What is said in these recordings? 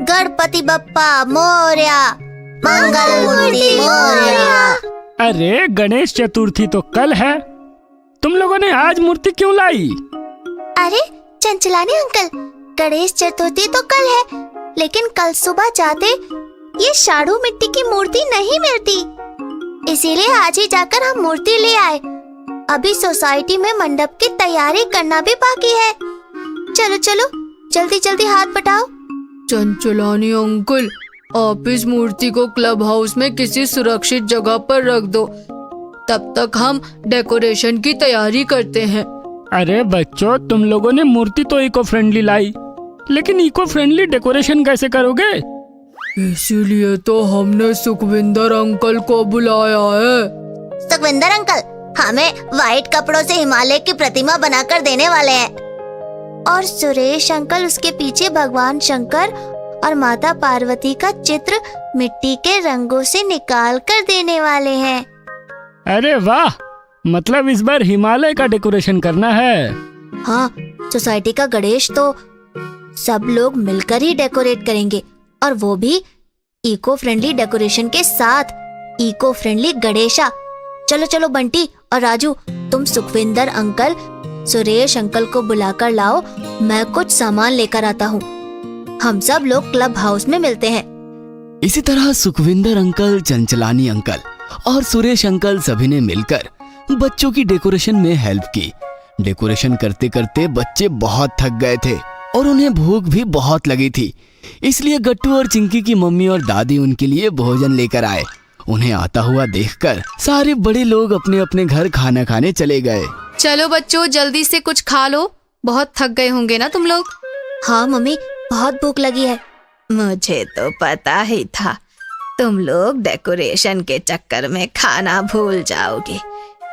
गणपति बप्पा मोरया, मंगल मूर्ति मोरया। अरे गणेश चतुर्थी तो कल है, तुम लोगों ने आज मूर्ति क्यों लाई? अरे चंचलानी अंकल, गणेश चतुर्थी तो कल है, लेकिन कल सुबह जाते ये शाड़ू मिट्टी की मूर्ति नहीं मिलती, इसीलिए आज ही जाकर हम मूर्ति ले आए। अभी सोसाइटी में मंडप की तैयारी करना भी बाकी है। चलो चलो जल्दी जल्दी हाथ बटाओ। चंचलानी अंकल, आप इस मूर्ति को क्लब हाउस में किसी सुरक्षित जगह पर रख दो, तब तक हम डेकोरेशन की तैयारी करते हैं। अरे बच्चों, तुम लोगों ने मूर्ति तो इको फ्रेंडली लाई, लेकिन इको फ्रेंडली डेकोरेशन कैसे करोगे? इसीलिए तो हमने सुखविंदर अंकल को बुलाया है। सुखविंदर अंकल हमें व्हाइट कपड़ों से हिमालय की प्रतिमा बनाकर देने वाले हैं, और सुरेश अंकल उसके पीछे भगवान शंकर और माता पार्वती का चित्र मिट्टी के रंगों से निकाल कर देने वाले हैं। अरे वाह, मतलब इस बार हिमालय का डेकोरेशन करना है। हाँ, सोसाइटी का गणेश तो सब लोग मिलकर ही डेकोरेट करेंगे, और वो भी इको फ्रेंडली डेकोरेशन के साथ। Eco friendly Ganesha. चलो चलो बंटी और राजू, तुम सुखविंदर अंकल सुरेश अंकल को बुलाकर लाओ, मैं कुछ सामान लेकर आता हूँ। हम सब लोग क्लब हाउस में मिलते हैं। इसी तरह सुखविंदर अंकल, चंचलानी अंकल और सुरेश अंकल सभी ने मिलकर बच्चों की डेकोरेशन में हेल्प की। डेकोरेशन करते करते बच्चे बहुत थक गए थे और उन्हें भूख भी बहुत लगी थी, इसलिए गट्टू और चिंकी की मम्मी और दादी उनके लिए भोजन लेकर आए। उन्हें आता हुआ देखकर सारे बड़े लोग अपने अपने घर खाना खाने चले गए। चलो बच्चों, जल्दी से कुछ खा लो, बहुत थक गए होंगे ना तुम लोग। हाँ मम्मी, बहुत भूख लगी है। मुझे तो पता ही था तुम लोग डेकोरेशन के चक्कर में खाना भूल जाओगे,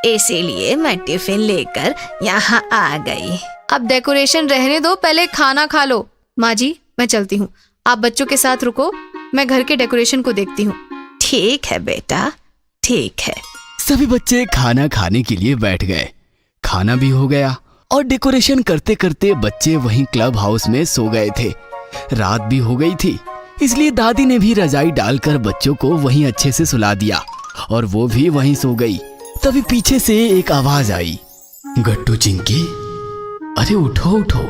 इसीलिए मैं टिफिन लेकर यहाँ आ गई। अब डेकोरेशन रहने दो, पहले खाना खा लो। माँ जी, मैं चलती हूँ, आप बच्चों के साथ रुको, मैं घर के डेकोरेशन को देखती हूँ। ठीक है बेटा, ठीक है। सभी बच्चे खाना खाने के लिए बैठ गए। खाना भी हो गया और डेकोरेशन करते करते बच्चे वहीं क्लब हाउस में सो गए थे। रात भी हो गई थी, इसलिए दादी ने भी रजाई डालकर बच्चों को वहीं अच्छे से सुला दिया और वो भी वहीं सो गई। तभी पीछे से एक आवाज आई, गट्टू चिंकी, अरे उठो उठो,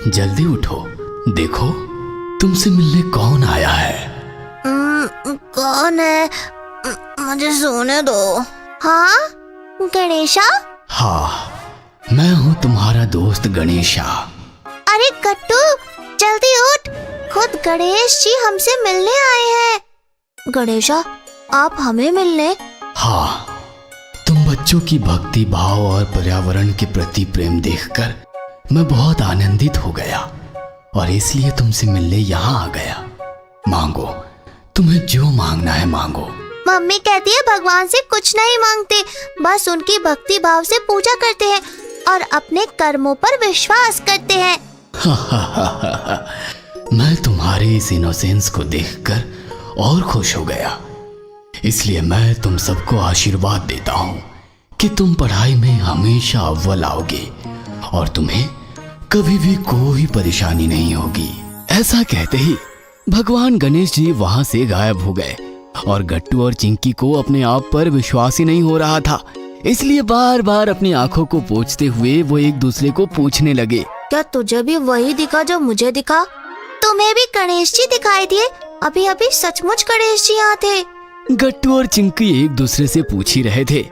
जल्दी उठो, देखो तुमसे मिलने कौन आया है। कौन है? मुझे सोने दो। हाँ गणेशा? हाँ, मैं हूँ तुम्हारा दोस्त गणेशा। अरे गट्टू जल्दी उठ, खुद गणेश जी हमसे मिलने आए हैं। गणेशा, आप हमें मिलने? हाँ, तुम बच्चों की भक्ति भाव और पर्यावरण के प्रति प्रेम देखकर मैं बहुत आनंदित हो गया और इसलिए तुमसे मिलने यहाँ आ गया। मांगो, तुम्हें जो मांगना है मांगो। मम्मी कहती है भगवान से कुछ नहीं मांगते, बस उनकी भक्ति भाव से पूजा करते हैं और अपने कर्मों पर विश्वास करते हैं। मैं तुम्हारे इस इनोसेंस को देखकर और खुश हो गया, इसलिए मैं तुम सबको आशीर्वाद देता हूँ कि तुम पढ़ाई में हमेशा अव्वल आओगे और तुम्हें कभी भी कोई परेशानी नहीं होगी। ऐसा कहते ही भगवान गणेश जी वहां से गायब हो गए और गट्टू और चिंकी को अपने आप पर विश्वास ही नहीं हो रहा था, इसलिए बार बार अपनी आंखों को पोंछते हुए वो एक दूसरे को पूछने लगे, क्या तुझे भी वही दिखा जो मुझे दिखा? तुम्हें भी गणेश जी दिखाई दिए? अभी अभी सचमुच गणेश जी यहाँ थे। गट्टू और चिंकी एक दूसरे से पूछ ही रहे थे,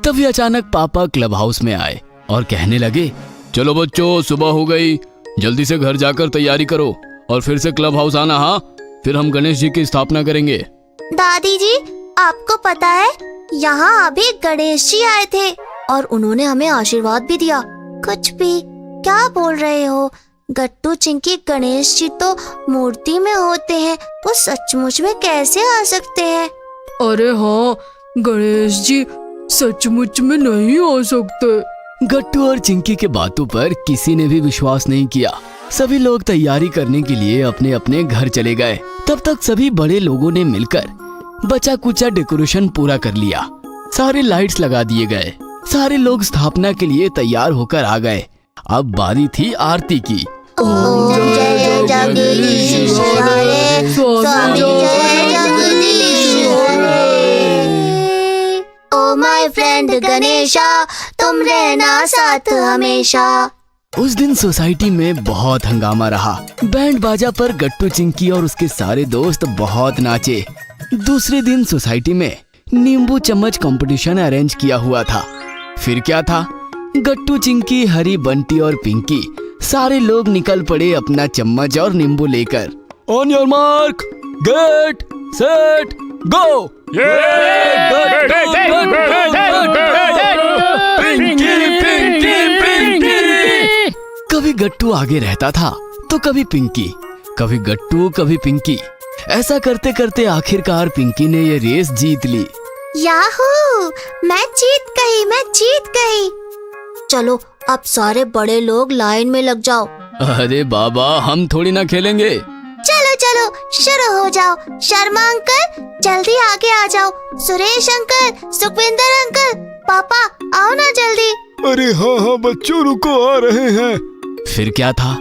तभी अचानक पापा क्लब हाउस में आए और कहने लगे, चलो बच्चों, सुबह हो गई, जल्दी से घर जाकर तैयारी करो और फिर से क्लब हाउस आना। हाँ, फिर हम गणेश जी की स्थापना करेंगे। दादी जी, आपको पता है यहाँ अभी गणेश जी आए थे और उन्होंने हमें आशीर्वाद भी दिया। कुछ भी क्या बोल रहे हो? गट्टू चिंकी, गणेश जी तो मूर्ति में होते हैं, वो सचमुच में कैसे आ सकते हैं? अरे हाँ, गणेश जी सचमुच में नहीं आ सकते। गट्टू और चिंकी के बातों पर किसी ने भी विश्वास नहीं किया। सभी लोग तैयारी करने के लिए अपने अपने घर चले गए। तब तक सभी बड़े लोगों ने मिलकर बचा कुचा डेकोरेशन पूरा कर लिया। सारे लाइट्स लगा दिए गए। सारे लोग स्थापना के लिए तैयार होकर आ गए। अब बारी थी आरती की। ओम जय जय जगदीश हरे गणेशा, तुम रहना साथ हमेशा। उस दिन सोसाइटी में बहुत हंगामा रहा। बैंड बाजा पर गट्टू चिंकी और उसके सारे दोस्त बहुत नाचे। दूसरे दिन सोसाइटी में नींबू चम्मच कंपटीशन अरेंज किया हुआ था। फिर क्या था, गट्टू चिंकी, हरी, बंटी और पिंकी सारे लोग निकल पड़े अपना चम्मच और नींबू लेकर। On your mark, get set go. कभी गट्टू आगे रहता था तो कभी पिंकी, कभी गट्टू कभी पिंकी। ऐसा करते करते आखिरकार पिंकी ने ये रेस जीत ली। याहू, मैं जीत गई। चलो अब सारे बड़े लोग लाइन में लग जाओ। अरे बाबा, हम थोड़ी ना खेलेंगे। चलो शुरू हो जाओ। शर्मा अंकल जल्दी आगे आ जाओ। सुरेश अंकल, सुखविंदर अंकल, पापा आओ ना जल्दी। अरे हाँ बच्चों, रुको, आ रहे हैं। फिर क्या था,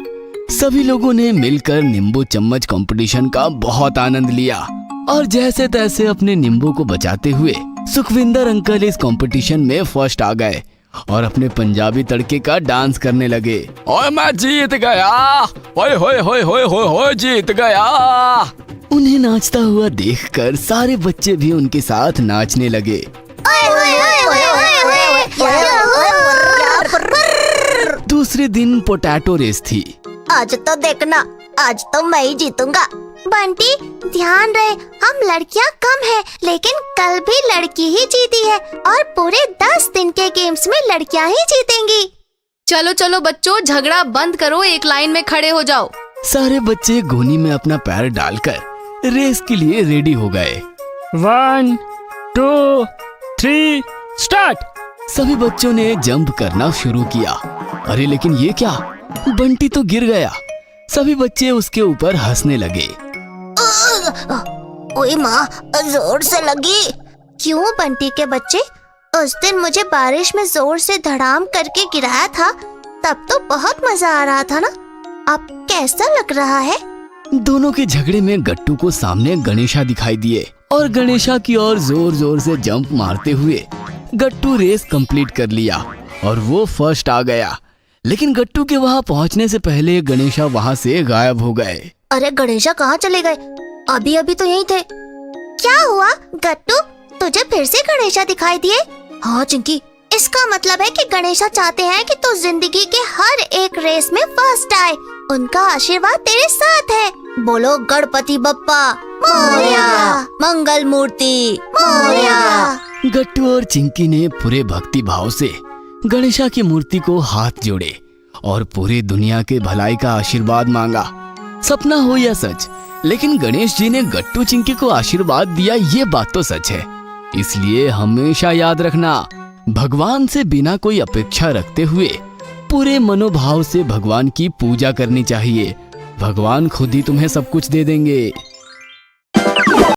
सभी लोगों ने मिलकर नींबू चम्मच कंपटीशन का बहुत आनंद लिया और जैसे तैसे अपने नींबू को बचाते हुए सुखविंदर अंकल इस कंपटीशन में फर्स्ट आ गए और अपने पंजाबी तड़के का डांस करने लगे। ओए मैं जीत गया, ओए होए होए होए होए होए जीत गया। उन्हें नाचता हुआ देखकर सारे बच्चे भी उनके साथ नाचने लगे। दूसरे दिन पोटैटो रेस थी। आज तो देखना, आज तो मैं ही जीतूंगा। बंटी ध्यान रहे, हम लड़कियां कम हैं, लेकिन कल भी लड़की ही जीती है और पूरे 10 दिन के गेम्स में लड़कियां ही जीतेंगी। चलो चलो बच्चों, झगड़ा बंद करो, एक लाइन में खड़े हो जाओ। सारे बच्चे गोनी में अपना पैर डालकर रेस के लिए रेडी हो गए। 1 2 3 स्टार्ट। सभी बच्चों ने जंप करना शुरू किया। अरे लेकिन ये क्या, बंटी तो गिर गया। सभी बच्चे उसके ऊपर हंसने लगे। ओए माँ, जोर से लगी। क्यों बंटी के बच्चे, उस दिन मुझे बारिश में जोर से धड़ाम करके गिराया था, तब तो बहुत मजा आ रहा था ना। अब कैसा लग रहा है? दोनों के झगड़े में गट्टू को सामने गणेशा दिखाई दिए और गणेशा की ओर जोर जोर से जंप मारते हुए गट्टू रेस कंप्लीट कर लिया और वो फर्स्ट आ गया। लेकिन गट्टू के वहाँ पहुँचने से पहले गणेशा वहाँ से गायब हो गए। अरे गणेशा कहाँ चले गए? अभी अभी तो यहीं थे। क्या हुआ गट्टू, तुझे फिर से गणेशा दिखाई दिए? हाँ चिंकी, इसका मतलब है कि गणेशा चाहते हैं कि तू जिंदगी के हर एक रेस में फर्स्ट आए। उनका आशीर्वाद तेरे साथ है। बोलो गणपति बप्पा मोरया, मंगल मूर्ति मोरया। गट्टू और चिंकी ने पूरे भक्ति भाव से गणेशा की मूर्ति को हाथ जोड़े और पूरी दुनिया के भलाई का आशीर्वाद मांगा। सपना हो या सच, लेकिन गणेश जी ने गट्टू चिंकी को आशीर्वाद दिया, ये बात तो सच है। इसलिए हमेशा याद रखना, भगवान से बिना कोई अपेक्षा रखते हुए पूरे मनोभाव से भगवान की पूजा करनी चाहिए। भगवान खुद ही तुम्हें सब कुछ दे देंगे।